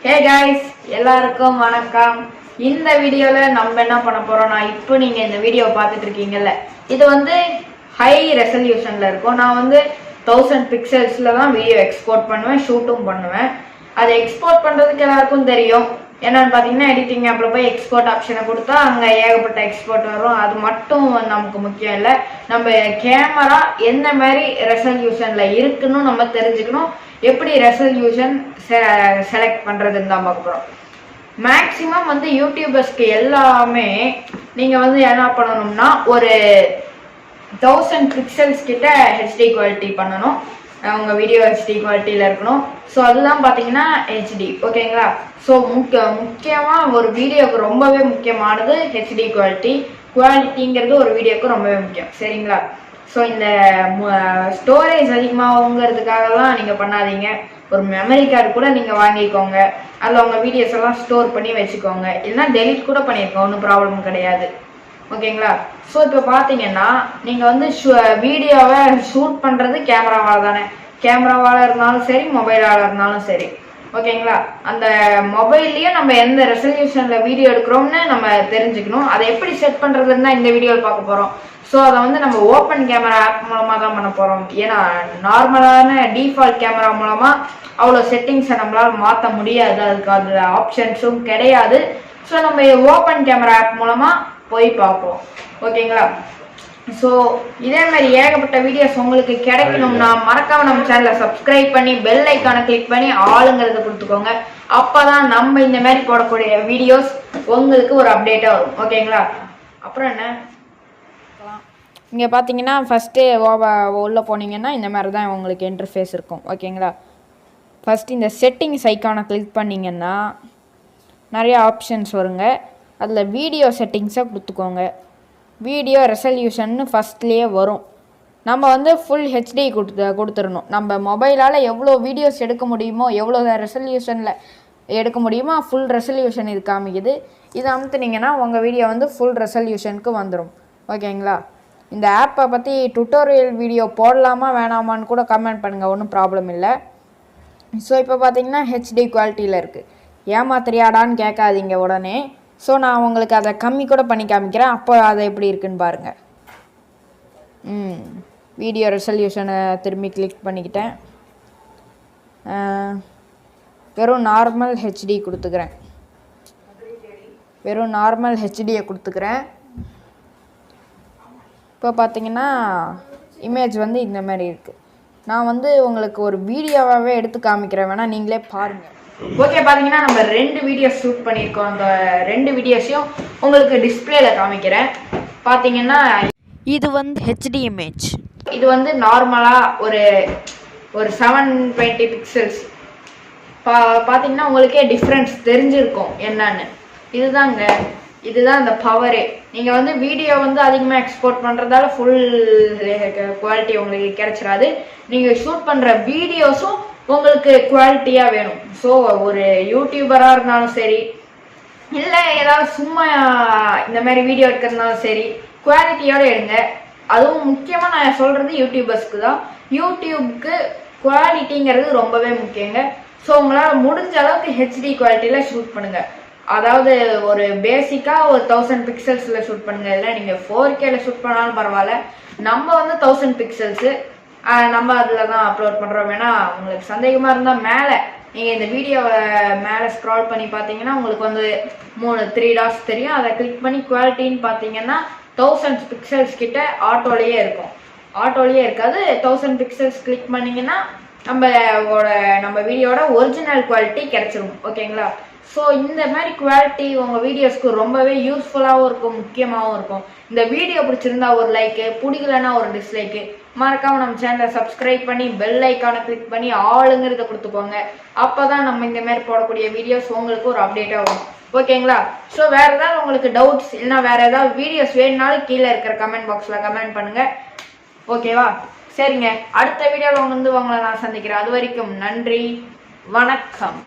ஹே guys எல்லாருக்கும் வணக்கம். இந்த வீடியோல நம்ம என்ன பண்ண போறோம்னா, இப்போ நீங்க இந்த வீடியோ பார்த்துட்டு இருக்கீங்கல்ல, இது வந்து ஹை ரெசல்யூஷன்ல இருக்கும். நான் வந்து 1000 பிக்சல்ஸ்ல தான் வீடியோ எக்ஸ்போர்ட் பண்ணுவேன், ஷூட்டும் பண்ணுவேன். அதை எக்ஸ்போர்ட் பண்றதுக்கு எல்லாருக்கும் தெரியும். என்னன்னு பாத்தீங்கன்னா, எடிட்டிங் ஆப்ல போய் எக்ஸ்போர்ட் ஆப்ஷனை கொடுத்தா அங்க ஏகப்பட்ட எக்ஸ்போர்ட் வரும். அது மட்டும் நமக்கு முக்கியம் இல்லை, நம்ம கேமரா எந்த மாதிரி ரெசல்யூஷன்ல இருக்குன்னு நம்ம தெரிஞ்சுக்கணும். எப்படி ரெசல்யூஷன் செலக்ட் பண்றதுன்னு தான் பார்க்க போறோம். மேக்சிமம் வந்து யூடியூபர்ஸ்க்கு எல்லாமே நீங்க வந்து என்ன பண்ணணும்னா, ஒரு 1000 பிக்சல்ஸ் கிட்ட ஹெச்டி குவாலிட்டி பண்ணணும். உங்க வீடியோ ஹெச்டி குவாலிட்டியில இருக்கணும். ஸோ அதுதான் பார்த்தீங்கன்னா ஹெச்டி, ஓகேங்களா? ஸோ முக்கியமாக ஒரு வீடியோவுக்கு ரொம்பவே முக்கியமானது ஹெச்டி குவாலிட்டிங்கிறது ஒரு வீடியோவுக்கு ரொம்பவே முக்கியம், சரிங்களா? ஸோ இந்த ஸ்டோரேஜ் அதிகமாகுங்கிறதுக்காகலாம் நீங்கள் பண்ணாதீங்க. ஒரு மெமரி கார்டு கூட நீங்கள் வாங்கிக்கோங்க, அதில் உங்கள் வீடியோஸ் எல்லாம் ஸ்டோர் பண்ணி வச்சுக்கோங்க. இல்லைன்னா டெலிட் கூட பண்ணியிருக்கோம், ஒன்றும் ப்ராப்ளம் கிடையாது, ஓகேங்களா? ஸோ இப்போ பார்த்தீங்கன்னா நீங்கள் வந்து வீடியோவை ஷூட் பண்ணுறது கேமராவால் தானே. கேமராவால் இருந்தாலும் சரி, மொபைலால் இருந்தாலும் சரி, ஓகேங்களா? அந்த மொபைல்லையும் நம்ம எந்த ரெசல்யூஷனில் வீடியோ எடுக்கிறோம்னு நம்ம தெரிஞ்சுக்கணும். அதை எப்படி செட் பண்ணுறதுன்னு தான் இந்த வீடியோவில் பார்க்க போகிறோம். ஸோ அதை வந்து நம்ம ஓப்பன் கேமரா ஆப் மூலமாக தான் பண்ண போகிறோம். ஏன்னா நார்மலான டிஃபால்ட் கேமரா மூலமாக அவ்வளோ செட்டிங்ஸை நம்மளால் மாற்ற முடியாது, அதுக்கு அதில் ஆப்ஷன்ஸும் கிடையாது. ஸோ நம்ம ஓப்பன் கேமரா ஆப் மூலமாக போய் பார்ப்போம், ஓகேங்களா? ஸோ இதே மாதிரி ஏகப்பட்ட வீடியோஸ் உங்களுக்கு கிடைக்கணும்னா மறக்காம நம்ம சேனலை சப்ஸ்கிரைப் பண்ணி பெல் ஐக்கானை கிளிக் பண்ணி ஆளுங்கிறத கொடுத்துக்கோங்க. அப்போதான் நம்ம இந்த மாதிரி போடக்கூடிய வீடியோஸ் உங்களுக்கு ஒரு அப்டேட்டாக வரும், ஓகேங்களா? அப்புறம் என்ன, இங்கே பார்த்தீங்கன்னா ஃபஸ்ட்டு உள்ளே போனீங்கன்னா இந்த மாதிரி தான் உங்களுக்கு இன்டர்ஃபேஸ் இருக்கும், ஓகேங்களா? ஃபஸ்ட்டு இந்த செட்டிங்ஸ் ஐக்கானை கிளிக் பண்ணிங்கன்னா நிறைய ஆப்ஷன்ஸ் வருங்க. அதில் வீடியோ செட்டிங்ஸை கொடுத்துக்கோங்க. வீடியோ ரெசல்யூஷன்னு ஃபஸ்ட்லேயே வரும். நம்ம வந்து ஃபுல் ஹெச்டி கொடுத்துடணும். நம்ம மொபைலால் எவ்வளோ வீடியோஸ் எடுக்க முடியுமோ, எவ்வளோ ரெசல்யூஷனில் எடுக்க முடியுமோ ஃபுல் ரெசல்யூஷன் இது காமிக்குது. இதை அமுத்துனீங்கன்னா உங்கள் வீடியோ வந்து ஃபுல் ரெசல்யூஷனுக்கு வந்துடும், ஓகேங்களா? இந்த ஆப்பை பற்றி டுட்டோரியல் வீடியோ போடலாமா வேணாமான்னு கூட கமெண்ட் பண்ணுங்கள், ஒன்றும் ப்ராப்ளம் இல்லை. ஸோ இப்போ பார்த்தீங்கன்னா ஹெச்டி குவாலிட்டியில் இருக்குது. ஏமாத்திரியாடான்னு கேட்காதீங்க உடனே. ஸோ நான் உங்களுக்கு அதை கம்மி கூட பண்ணி காமிக்கிறேன், அப்போ அதை எப்படி இருக்குன்னு பாருங்கள். வீடியோ ரெசல்யூஷனை திரும்பி கிளிக் பண்ணிக்கிட்டேன். வெறும் நார்மல் ஹெச்டி கொடுத்துக்கிறேன். வெறும் நார்மல் ஹெச்டியை கொடுத்துக்கிறேன். இப்போ பார்த்தீங்கன்னா இமேஜ் வந்து இந்த மாதிரி இருக்குது. நான் வந்து உங்களுக்கு ஒரு வீடியோவாகவே எடுத்து காமிக்கிறேன், வேணால் நீங்களே பாருங்கள். ஓகே, பார்த்தீங்கன்னா நம்ம 2 வீடியோஸ் ஷூட் பண்ணியிருக்கோம். அந்த 2 வீடியோஸையும் உங்களுக்கு டிஸ்பிளேல காமிக்கிறேன். பார்த்தீங்கன்னா இது வந்து ஹெச்டி இமேஜ். இது வந்து நார்மலாக ஒரு 720 பிக்சல்ஸ். பார்த்தீங்கன்னா உங்களுக்கே டிஃப்ரென்ஸ் தெரிஞ்சிருக்கும் என்னன்னு. இதுதான் இந்த பவரே. நீங்கள் வந்து வீடியோ வந்து அதிகமாக எக்ஸ்போர்ட் பண்ணுறதால ஃபுல் குவாலிட்டி உங்களுக்கு கிடைச்சிடாது. நீங்கள் ஷூட் பண்ணுற வீடியோஸும் உங்களுக்கு குவாலிட்டியாக வேணும். ஸோ ஒரு யூடியூபராக இருந்தாலும் சரி, இல்லை ஏதாவது சும்மா இந்த மாதிரி வீடியோ எடுக்கிறதுனாலும் சரி, குவாலிட்டியோடு எடுங்க. அதுவும் முக்கியமாக நான் சொல்கிறது யூடியூபர்ஸ்க்கு தான். யூடியூப்க்கு குவாலிட்டிங்கிறது ரொம்பவே முக்கியங்க. ஸோ உங்களால் முடிஞ்ச அளவுக்கு ஹெச்டி குவாலிட்டியில் ஷூட் பண்ணுங்கள். அதாவது ஒரு பேசிக்காக ஒரு 1000 பிக்சல்ஸில் ஷூட் பண்ணுங்கள். இல்லை நீங்கள் 4Kல ஷூட் பண்ணாலும் பரவாயில்ல. நம்ம வந்து 1000 பிக்சல்ஸு நம்ம அதில் தான் அப்லோட் பண்ணுறோம். வேணா உங்களுக்கு சந்தேகமாக இருந்தால் மேலே நீங்கள் இந்த வீடியோவை மேலே ஸ்க்ரால் பண்ணி பார்த்தீங்கன்னா உங்களுக்கு வந்து 3 டாட்ஸ் தெரியும். அதை கிளிக் பண்ணி குவாலிட்டின்னு பார்த்தீங்கன்னா 1000 பிக்சல்ஸ் கிட்ட ஆட்டோலேயே இருக்கும். ஆட்டோலேயே இருக்காது, 1000 பிக்சல்ஸ் கிளிக் பண்ணிங்கன்னா நம்ம வீடியோட ஒரிஜினல் குவாலிட்டி கிடச்சிரும், ஓகேங்களா? ஸோ இந்த மாதிரி குவாலிட்டி உங்கள் வீடியோஸ்க்கு ரொம்பவே யூஸ்ஃபுல்லாகவும் இருக்கும், முக்கியமாகவும் இருக்கும். இந்த வீடியோ பிடிச்சிருந்தா ஒரு லைக்கு, பிடிக்கலன்னா ஒரு டிஸ்லைக்கு. மறக்காமல் நம்ம சேனலை சப்ஸ்கிரைப் பண்ணி பெல் ஐக்கானை கிளிக் பண்ணி ஆளுங்கிறத கொடுத்துக்கோங்க. அப்போ தான் நம்ம இந்த மாதிரி போடக்கூடிய வீடியோஸ் உங்களுக்கு ஒரு அப்டேட்டாக வரும், ஓகேங்களா? ஸோ வேறு ஏதாவது உங்களுக்கு டவுட்ஸ் இல்லைனா வேறு ஏதாவது வீடியோஸ் வேணுனாலும் கீழே இருக்கிற கமெண்ட் பாக்ஸில் கமெண்ட் பண்ணுங்கள், ஓகேவா? சரிங்க, அடுத்த வீடியோவில் உங்களை நான் சந்திக்கிறேன். அது வரைக்கும் நன்றி, வணக்கம்.